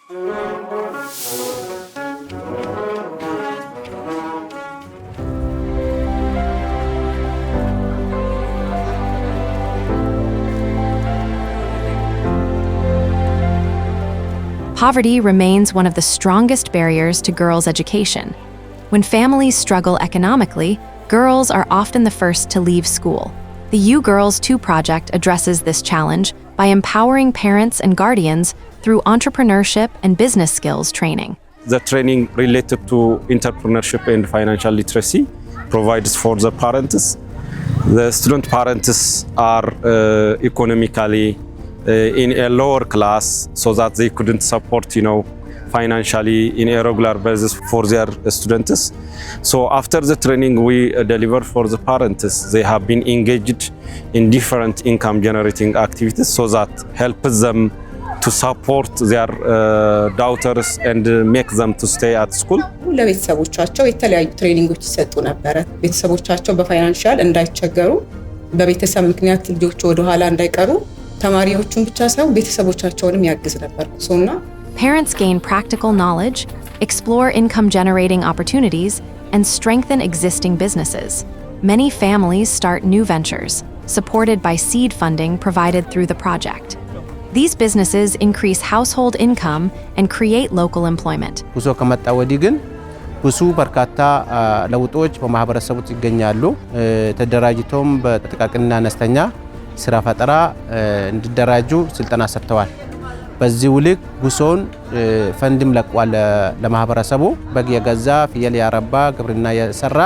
Poverty remains one of the strongest barriers to girls' education. When families struggle economically, girls are often the first to leave school. The U Girls 2 project addresses this challenge by empowering parents and guardians through entrepreneurship and business skills training. The training related to entrepreneurship and financial literacy provides for the parents. The student parents are economically in a lower class, so that they couldn't support, financially in a regular basis for their students. So after the training we deliver for the parents, they have been engaged in different income generating activities, so that helps them to support their daughters and make them to stay at school. ለቤተሰቦቻቸው የተለያዩ ትሬኒንጎች ይሰጡ ነበር። ቤተሰቦቻቸው በፋይናንሻል እንዳይቸገሩ፣ በቤተሰብ ምክንያት ልጆች ወደ ኋላ እንዳይቀሩ ተማሪዎቹን ብቻ ሳይሆን ቤተሰቦቻቸውንም ያግዝ ነበር። Parents gain practical knowledge, explore income-generating opportunities, and strengthen existing businesses. Many families start new ventures, supported by seed funding provided through the project. These businesses increase household income and create local employment. ጉዞ ከመጣ ወዲህ ግን ብዙ በርካታ ለውጦች በማህበረሰቡ ይገኛሉ። ተደራጅቶም በጥቃቅንና አነስተኛ ስራ ፈጠራ እንዲደራጁ ስልጠና ሰጥተዋል። በዚህ ውልቅ ጉዞን ፈንድም ለቋል። ለማህበረሰቡ በግ የገዛ ፍየል ያረባ ግብርና የሰራ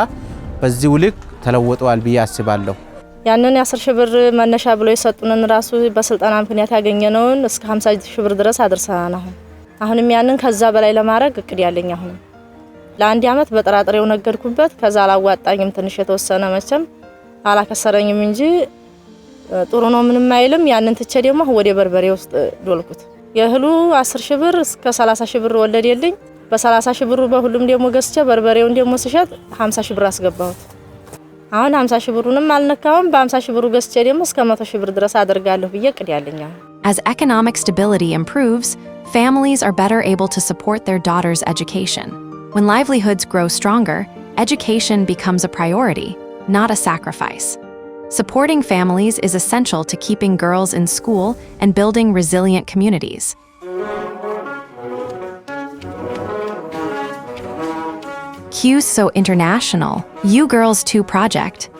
በዚህ ውልቅ ተለውጠዋል ብዬ አስባለሁ። ያንን የ10 ሺህ ብር መነሻ ብሎ የሰጡንን ራሱ በስልጠና ምክንያት ያገኘነውን እስከ 50 ሺህ ብር ድረስ አድርሰናል። አሁንም ያንን ከዛ በላይ ለማድረግ እቅድ ያለኝ አሁን ለአንድ አመት በጥራጥሬው ነገርኩበት። ከዛ አላዋጣኝም፣ ትንሽ የተወሰነ መቼም አላከሰረኝም እንጂ ጥሩ ነው ምንም አይልም። ያንን ትቼ ደግሞ ወደ በርበሬ ውስጥ ዶልኩት። የእህሉ 10 ሺህ ብር እስከ 30 ሺህ ብር ወለደልኝ። በ30 ሺህ ብሩ በሁሉም ደግሞ ገዝቼ በርበሬውን ደግሞ ስሸጥ 50 ሺህ ብር አስገባሁት። አሁን 50 ሺህ ብሩንም አልነካውም። በ50 ሺህ ብሩ ገዝቼ ደግሞ እስከ 100 ሺህ ብር ድረስ አደርጋለሁ ብዬ እቅድ ያለኝ። As economic stability improves, families are better able to support their daughters' education. When livelihoods grow stronger, education becomes a priority, not a sacrifice. Supporting families is essential to keeping girls in school and building resilient communities. QSO International, U Girls 2 project